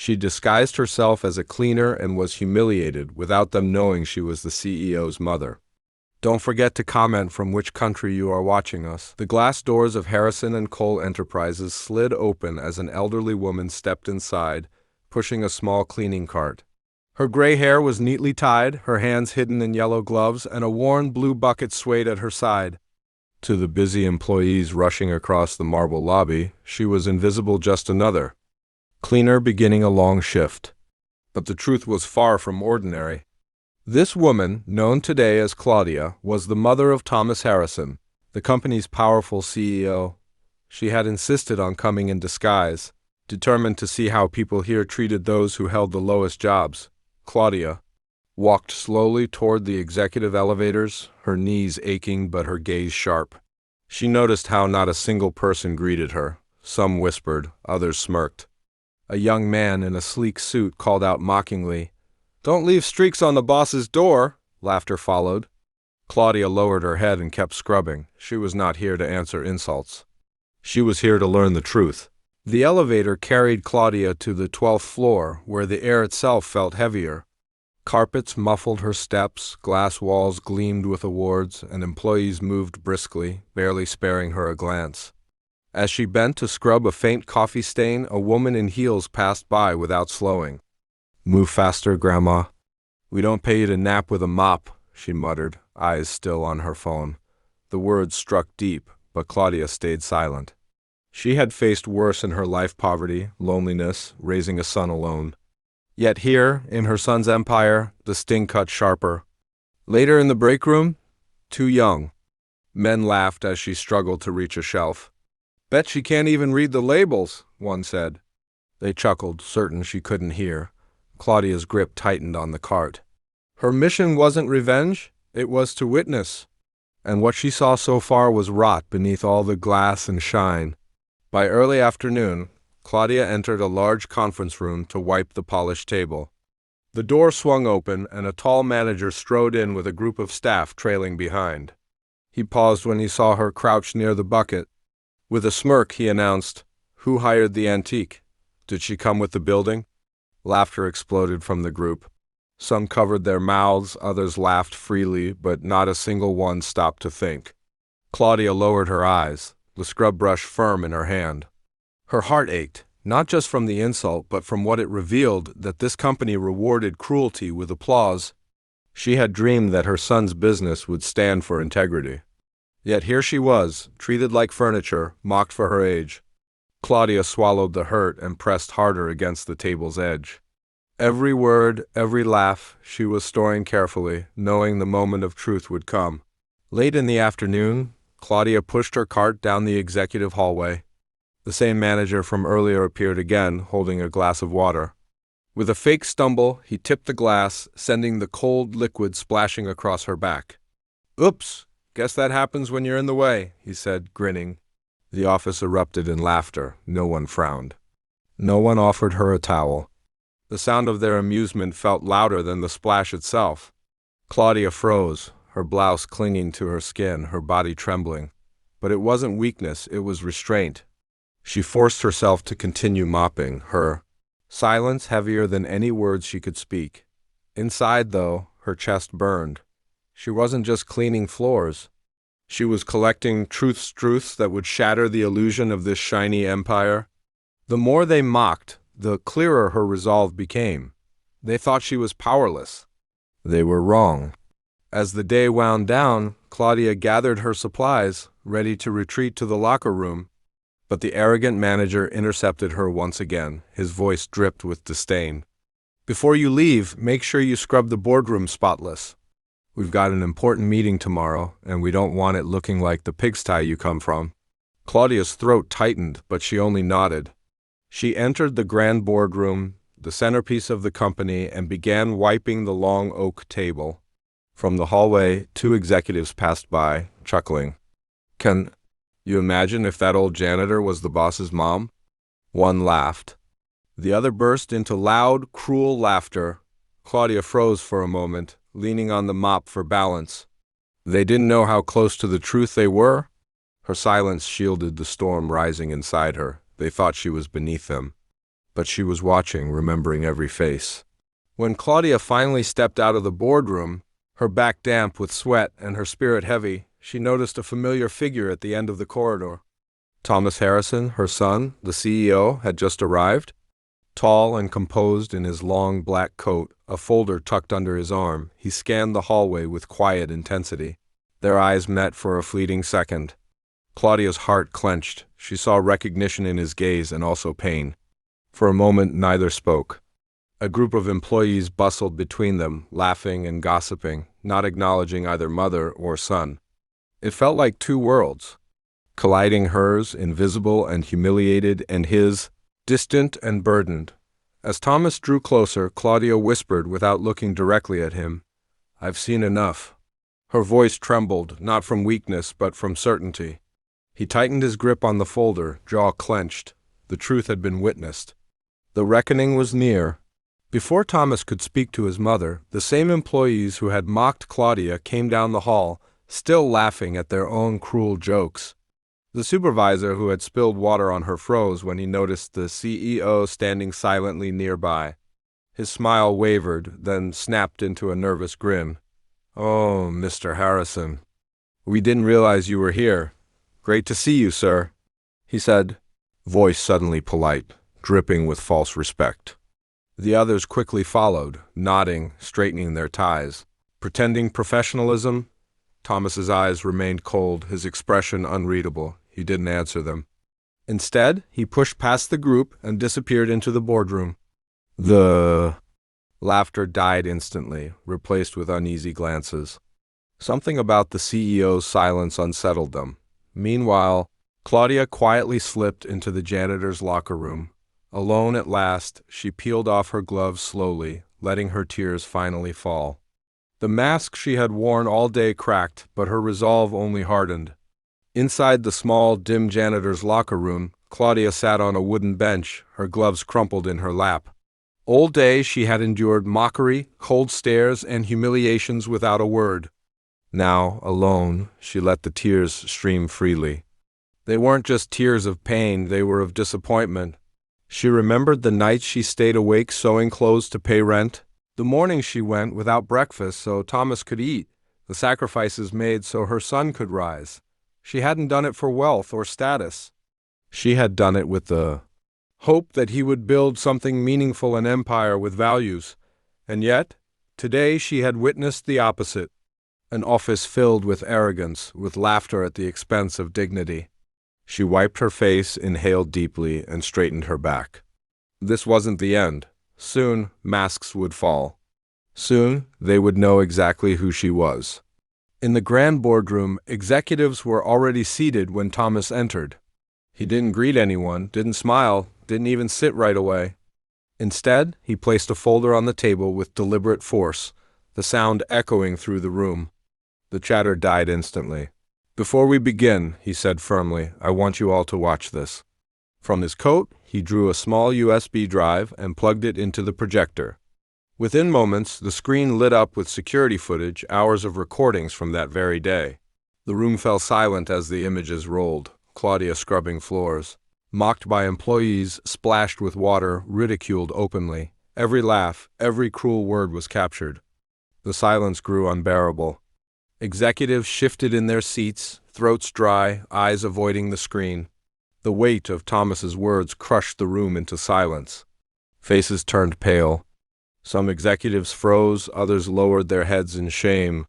She disguised herself as a cleaner and was humiliated without them knowing she was the CEO's mother. Don't forget to comment from which country you are watching us. The glass doors of Harrison and Cole Enterprises slid open as an elderly woman stepped inside, pushing a small cleaning cart. Her gray hair was neatly tied, her hands hidden in yellow gloves, and a worn blue bucket swayed at her side. To the busy employees rushing across the marble lobby, she was invisible, just another cleaner beginning a long shift. But the truth was far from ordinary. This woman, known today as Claudia, was the mother of Thomas Harrison, the company's powerful CEO. She had insisted on coming in disguise, determined to see how people here treated those who held the lowest jobs. Claudia walked slowly toward the executive elevators, her knees aching but her gaze sharp. She noticed how not a single person greeted her. Some whispered, others smirked. A young man in a sleek suit called out mockingly, "Don't leave streaks on the boss's door!" Laughter followed. Claudia lowered her head and kept scrubbing. She was not here to answer insults. She was here to learn the truth. The elevator carried Claudia to the 12th floor, where the air itself felt heavier. Carpets muffled her steps, glass walls gleamed with awards, and employees moved briskly, barely sparing her a glance. As she bent to scrub a faint coffee stain, a woman in heels passed by without slowing. "Move faster, Grandma. We don't pay you to nap with a mop," she muttered, eyes still on her phone. The words struck deep, but Claudia stayed silent. She had faced worse in her life: poverty, loneliness, raising a son alone. Yet here, in her son's empire, the sting cut sharper. Later in the break room, too young. Men laughed as she struggled to reach a shelf. "Bet she can't even read the labels," one said. They chuckled, certain she couldn't hear. Claudia's grip tightened on the cart. Her mission wasn't revenge, it was to witness. And what she saw so far was rot beneath all the glass and shine. By early afternoon, Claudia entered a large conference room to wipe the polished table. The door swung open, and a tall manager strode in with a group of staff trailing behind. He paused when he saw her crouched near the bucket. With a smirk, he announced, "Who hired the antique? Did she come with the building?" Laughter exploded from the group. Some covered their mouths, others laughed freely, but not a single one stopped to think. Claudia lowered her eyes, the scrub brush firm in her hand. Her heart ached, not just from the insult, but from what it revealed, that this company rewarded cruelty with applause. She had dreamed that her son's business would stand for integrity. Yet here she was, treated like furniture, mocked for her age. Claudia swallowed the hurt and pressed harder against the table's edge. Every word, every laugh, she was storing carefully, knowing the moment of truth would come. Late in the afternoon, Claudia pushed her cart down the executive hallway. The same manager from earlier appeared again, holding a glass of water. With a fake stumble, he tipped the glass, sending the cold liquid splashing across her back. "Oops, guess that happens when you're in the way," he said, grinning. The office erupted in laughter. No one frowned. No one offered her a towel. The sound of their amusement felt louder than the splash itself. Claudia froze, her blouse clinging to her skin, her body trembling. But it wasn't weakness, it was restraint. She forced herself to continue mopping, her silence heavier than any words she could speak. Inside, though, her chest burned. She wasn't just cleaning floors. She was collecting truths that would shatter the illusion of this shiny empire. The more they mocked, the clearer her resolve became. They thought she was powerless. They were wrong. As the day wound down, Claudia gathered her supplies, ready to retreat to the locker room. But the arrogant manager intercepted her once again. His voice dripped with disdain. "Before you leave, make sure you scrub the boardroom spotless. We've got an important meeting tomorrow, and we don't want it looking like the pigsty you come from." Claudia's throat tightened, but she only nodded. She entered the grand boardroom, the centerpiece of the company, and began wiping the long oak table. From the hallway, two executives passed by, chuckling. "Can you imagine if that old janitor was the boss's mom?" One laughed. The other burst into loud, cruel laughter. Claudia froze for a moment, leaning on the mop for balance. They didn't know how close to the truth they were. Her silence shielded the storm rising inside her. They thought she was beneath them. but she was watching, remembering every face. When Claudia finally stepped out of the boardroom, her back damp with sweat and her spirit heavy, she noticed a familiar figure at the end of the corridor. Thomas Harrison, her son, the CEO, had just arrived. Tall and composed in his long black coat, a folder tucked under his arm, he scanned the hallway with quiet intensity. Their eyes met for a fleeting second. Claudia's heart clenched. She saw recognition in his gaze and also pain. For a moment, neither spoke. A group of employees bustled between them, laughing and gossiping, not acknowledging either mother or son. It felt like two worlds, colliding, hers, invisible and humiliated, and his, distant and burdened. As Thomas drew closer, Claudia whispered without looking directly at him, "I've seen enough." Her voice trembled, not from weakness but from certainty. He tightened his grip on the folder, jaw clenched. The truth had been witnessed. The reckoning was near. Before Thomas could speak to his mother, the same employees who had mocked Claudia came down the hall, still laughing at their own cruel jokes. The supervisor who had spilled water on her froze when he noticed the CEO standing silently nearby. His smile wavered, then snapped into a nervous grin. "Oh, Mr. Harrison. We didn't realize you were here. Great to see you, sir," he said, voice suddenly polite, dripping with false respect. The others quickly followed, nodding, straightening their ties. Pretending professionalism? Thomas's eyes remained cold, his expression unreadable. He didn't answer them. Instead, he pushed past the group and disappeared into the boardroom. The laughter died instantly, replaced with uneasy glances. Something about the CEO's silence unsettled them. Meanwhile, Claudia quietly slipped into the janitor's locker room. Alone at last, she peeled off her gloves slowly, letting her tears finally fall. The mask she had worn all day cracked, but her resolve only hardened. Inside the small, dim janitor's locker room, Claudia sat on a wooden bench, her gloves crumpled in her lap. All day she had endured mockery, cold stares, and humiliations without a word. Now, alone, she let the tears stream freely. They weren't just tears of pain, they were of disappointment. She remembered the nights she stayed awake sewing clothes to pay rent, the mornings she went without breakfast so Thomas could eat, the sacrifices made so her son could rise. She hadn't done it for wealth or status. She had done it with the hope that he would build something meaningful, an empire with values. And yet, today she had witnessed the opposite. An office filled with arrogance, with laughter at the expense of dignity. She wiped her face, inhaled deeply, and straightened her back. This wasn't the end. Soon, masks would fall. Soon, they would know exactly who she was. In the grand boardroom, executives were already seated when Thomas entered. He didn't greet anyone, didn't smile, didn't even sit right away. Instead, he placed a folder on the table with deliberate force, the sound echoing through the room. The chatter died instantly. "Before we begin," he said firmly, "I want you all to watch this." From his coat, he drew a small USB drive and plugged it into the projector. Within moments, the screen lit up with security footage, hours of recordings from that very day. The room fell silent as the images rolled, Claudia scrubbing floors. Mocked by employees, splashed with water, ridiculed openly. Every laugh, every cruel word was captured. The silence grew unbearable. Executives shifted in their seats, throats dry, eyes avoiding the screen. The weight of Thomas's words crushed the room into silence. Faces turned pale. Some executives froze, others lowered their heads in shame.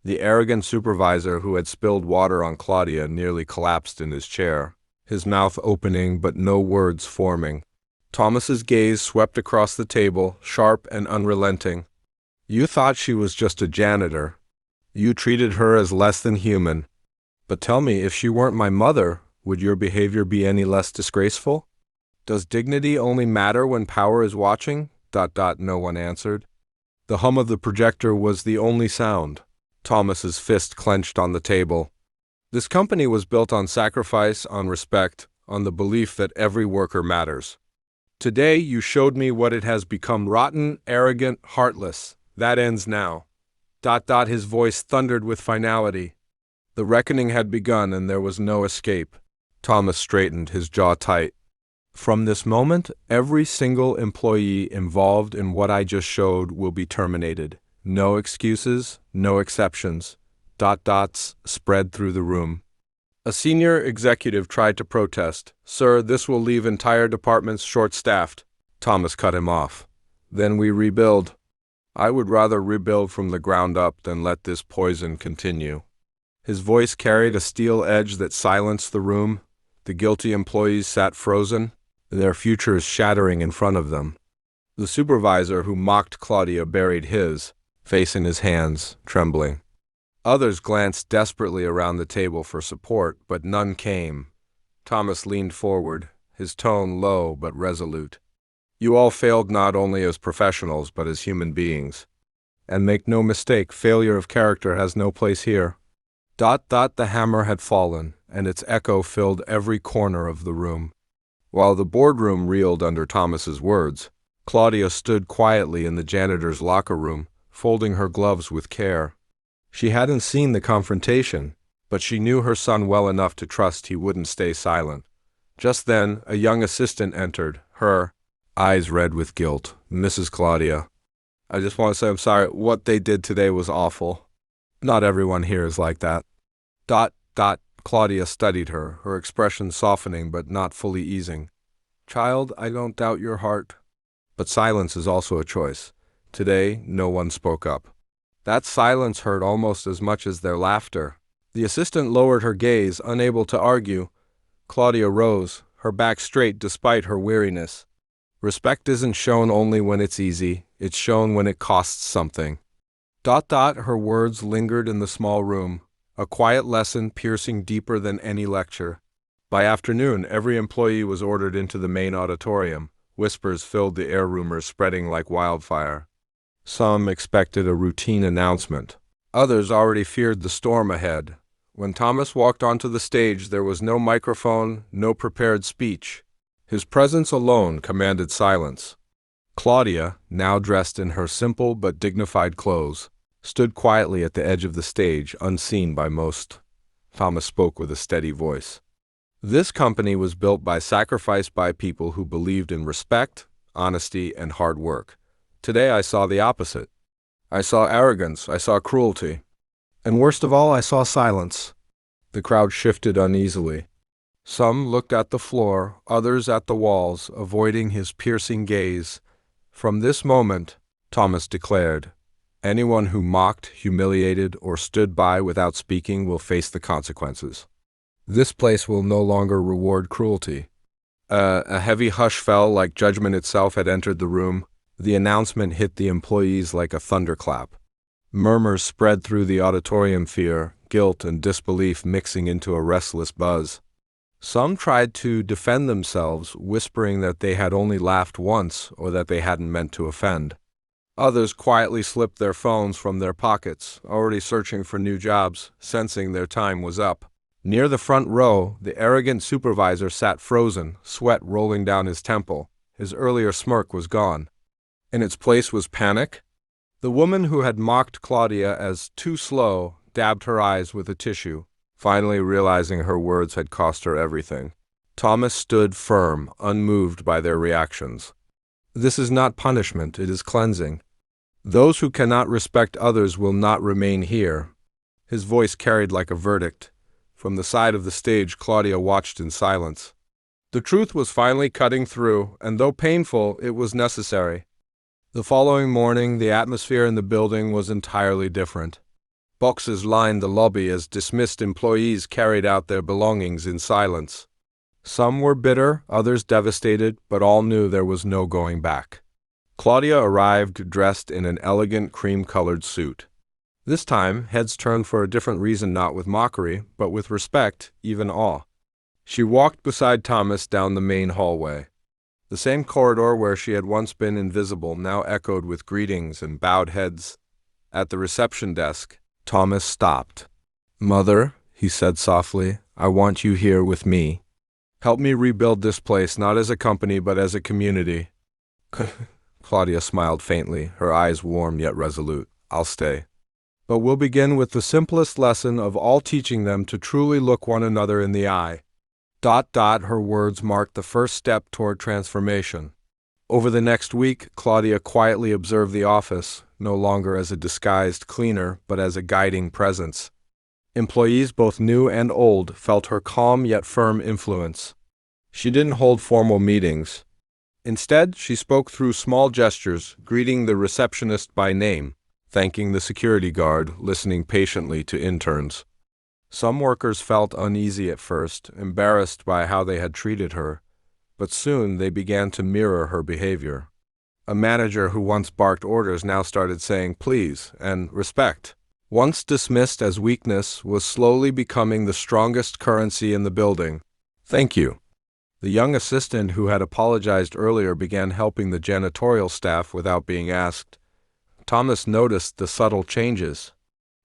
The arrogant supervisor who had spilled water on Claudia nearly collapsed in his chair, his mouth opening but no words forming. Thomas's gaze swept across the table, sharp and unrelenting. "You thought she was just a janitor. You treated her as less than human. But tell me, if she weren't my mother, would your behavior be any less disgraceful? Does dignity only matter when power is watching?" No one answered. The hum of the projector was the only sound. Thomas's fist clenched on the table. This company was built on sacrifice, on respect, on the belief that every worker matters. Today you showed me what it has become: rotten, arrogant, heartless. That ends now. His voice thundered with finality. The reckoning had begun and there was no escape. Thomas straightened, his jaw tight. From this moment, every single employee involved in what I just showed will be terminated. No excuses, no exceptions. Dots spread through the room. A senior executive tried to protest. Sir, this will leave entire departments short-staffed. Thomas cut him off. Then we rebuild. I would rather rebuild from the ground up than let this poison continue. His voice carried a steel edge that silenced the room. The guilty employees sat frozen, their futures shattering in front of them. The supervisor who mocked Claudia buried his face in his hands, trembling. Others glanced desperately around the table for support, but none came. Thomas leaned forward, his tone low but resolute. You all failed not only as professionals, but as human beings. And make no mistake, failure of character has no place here. The hammer had fallen, and its echo filled every corner of the room. While the boardroom reeled under Thomas's words, Claudia stood quietly in the janitor's locker room, folding her gloves with care. She hadn't seen the confrontation, but she knew her son well enough to trust he wouldn't stay silent. Just then, a young assistant entered, her eyes red with guilt. Mrs. Claudia, I just want to say I'm sorry. What they did today was awful. Not everyone here is like that. Claudia studied her expression softening but not fully easing. Child, I don't doubt your heart. But silence is also a choice. Today, no one spoke up. That silence hurt almost as much as their laughter. The assistant lowered her gaze, unable to argue. Claudia rose, her back straight despite her weariness. Respect isn't shown only when it's easy, it's shown when it costs something. Her words lingered in the small room, a quiet lesson piercing deeper than any lecture. By afternoon, every employee was ordered into the main auditorium. Whispers filled the air, rumors spreading like wildfire. Some expected a routine announcement. Others already feared the storm ahead. When Thomas walked onto the stage, there was no microphone, no prepared speech. His presence alone commanded silence. Claudia, now dressed in her simple but dignified clothes, stood quietly at the edge of the stage, unseen by most. Thomas spoke with a steady voice. This company was built by sacrifice by people who believed in respect, honesty, and hard work. Today I saw the opposite. I saw arrogance, I saw cruelty. And worst of all, I saw silence. The crowd shifted uneasily. Some looked at the floor, others at the walls, avoiding his piercing gaze. From this moment, Thomas declared, anyone who mocked, humiliated, or stood by without speaking will face the consequences. This place will no longer reward cruelty. A heavy hush fell like judgment itself had entered the room. The announcement hit the employees like a thunderclap. Murmurs spread through the auditorium, fear, guilt, and disbelief mixing into a restless buzz. Some tried to defend themselves, whispering that they had only laughed once or that they hadn't meant to offend. Others quietly slipped their phones from their pockets, already searching for new jobs, sensing their time was up. Near the front row, the arrogant supervisor sat frozen, sweat rolling down his temple. His earlier smirk was gone. In its place was panic. The woman who had mocked Claudia as too slow dabbed her eyes with a tissue, finally realizing her words had cost her everything. Thomas stood firm, unmoved by their reactions. This is not punishment, it is cleansing. Those who cannot respect others will not remain here. His voice carried like a verdict. From the side of the stage, Claudia watched in silence. The truth was finally cutting through, and though painful, it was necessary. The following morning, the atmosphere in the building was entirely different. Boxes lined the lobby as dismissed employees carried out their belongings in silence. Some were bitter, others devastated, but all knew there was no going back. Claudia arrived dressed in an elegant cream-colored suit. This time, heads turned for a different reason, not with mockery, but with respect, even awe. She walked beside Thomas down the main hallway. The same corridor where she had once been invisible now echoed with greetings and bowed heads. At the reception desk, Thomas stopped. "Mother," he said softly, "I want you here with me. Help me rebuild this place, not as a company, but as a community." Claudia smiled faintly, her eyes warm yet resolute. "I'll stay. But we'll begin with the simplest lesson of all, teaching them to truly look one another in the eye." Her words marked the first step toward transformation. Over the next week, Claudia quietly observed the office, no longer as a disguised cleaner, but as a guiding presence. Employees, both new and old, felt her calm yet firm influence. She didn't hold formal meetings. Instead, she spoke through small gestures, greeting the receptionist by name, thanking the security guard, listening patiently to interns. Some workers felt uneasy at first, embarrassed by how they had treated her, but soon they began to mirror her behavior. A manager who once barked orders now started saying please and respect. Once dismissed as weakness, was slowly becoming the strongest currency in the building. Thank you. The young assistant who had apologized earlier began helping the janitorial staff without being asked. Thomas noticed the subtle changes.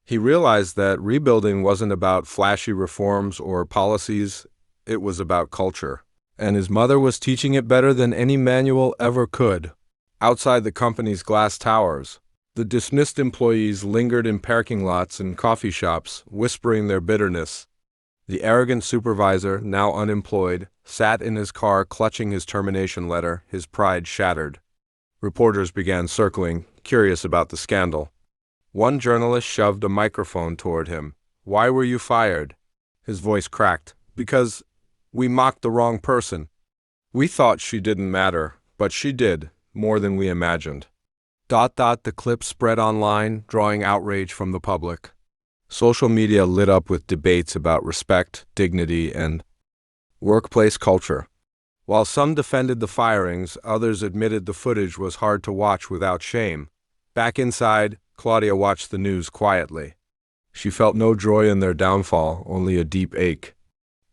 He realized that rebuilding wasn't about flashy reforms or policies, it was about culture. And his mother was teaching it better than any manual ever could. Outside the company's glass towers, the dismissed employees lingered in parking lots and coffee shops, whispering their bitterness. The arrogant supervisor, now unemployed, sat in his car clutching his termination letter, his pride shattered. Reporters began circling, curious about the scandal. One journalist shoved a microphone toward him. "Why were you fired?" His voice cracked. "Because we mocked the wrong person. We thought she didn't matter, but she did, more than we imagined." The clip spread online, drawing outrage from the public. Social media lit up with debates about respect, dignity, and workplace culture. While some defended the firings, others admitted the footage was hard to watch without shame. Back inside, Claudia watched the news quietly. She felt no joy in their downfall, only a deep ache.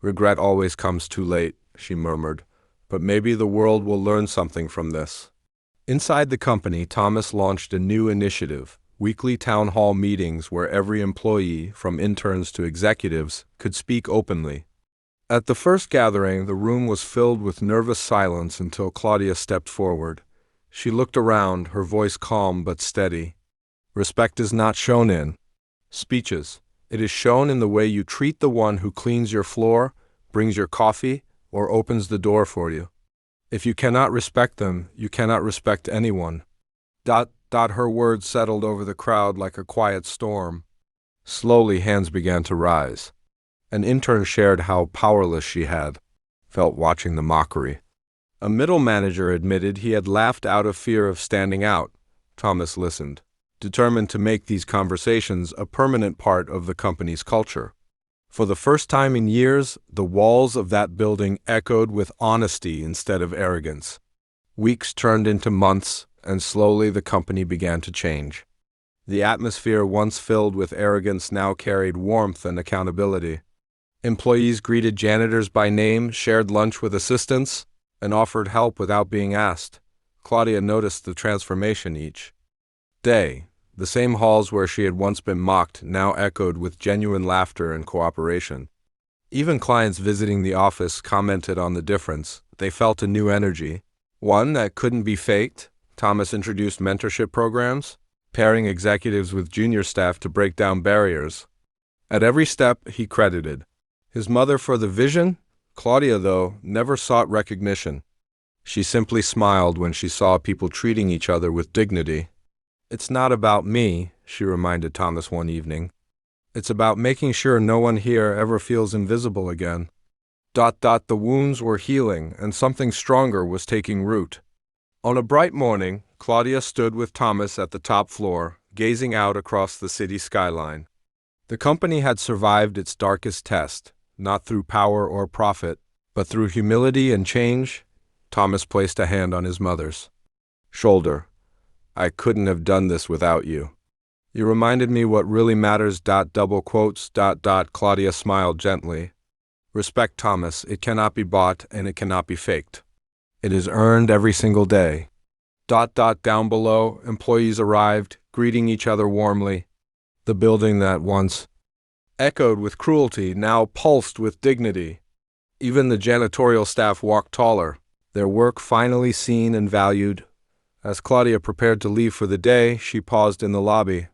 "Regret always comes too late," she murmured, "but maybe the world will learn something from this." Inside the company, Thomas launched a new initiative, weekly town hall meetings where every employee, from interns to executives, could speak openly. At the first gathering, the room was filled with nervous silence until Claudia stepped forward. She looked around, her voice calm but steady. "Respect is not shown in speeches. It is shown in the way you treat the one who cleans your floor, brings your coffee, or opens the door for you. If you cannot respect them, you cannot respect anyone." Her words settled over the crowd like a quiet storm. Slowly, hands began to rise. An intern shared how powerless she had felt watching the mockery. A middle manager admitted he had laughed out of fear of standing out. Thomas listened, determined to make these conversations a permanent part of the company's culture. For the first time in years, the walls of that building echoed with honesty instead of arrogance. Weeks turned into months, and slowly the company began to change. The atmosphere once filled with arrogance now carried warmth and accountability. Employees greeted janitors by name, shared lunch with assistants, and offered help without being asked. Claudia noticed the transformation each day. The same halls where she had once been mocked now echoed with genuine laughter and cooperation. Even clients visiting the office commented on the difference. They felt a new energy, one that couldn't be faked. Thomas introduced mentorship programs, pairing executives with junior staff to break down barriers. At every step, he credited his mother for the vision. Claudia, though, never sought recognition. She simply smiled when she saw people treating each other with dignity. "It's not about me," she reminded Thomas one evening. "It's about making sure no one here ever feels invisible again." The wounds were healing, and something stronger was taking root. On a bright morning, Claudia stood with Thomas at the top floor, gazing out across the city skyline. The company had survived its darkest test, not through power or profit, but through humility and change. Thomas placed a hand on his mother's shoulder. "I couldn't have done this without you. You reminded me what really matters. Claudia smiled gently. "Respect, Thomas. It cannot be bought and it cannot be faked. It is earned every single day." Down below, employees arrived, greeting each other warmly. The building that once echoed with cruelty now pulsed with dignity. Even the janitorial staff walked taller, their work finally seen and valued. As Claudia prepared to leave for the day, she paused in the lobby.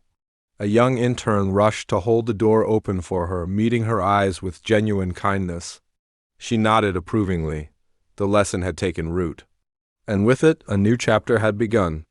A young intern rushed to hold the door open for her, meeting her eyes with genuine kindness. She nodded approvingly. The lesson had taken root. And with it, a new chapter had begun.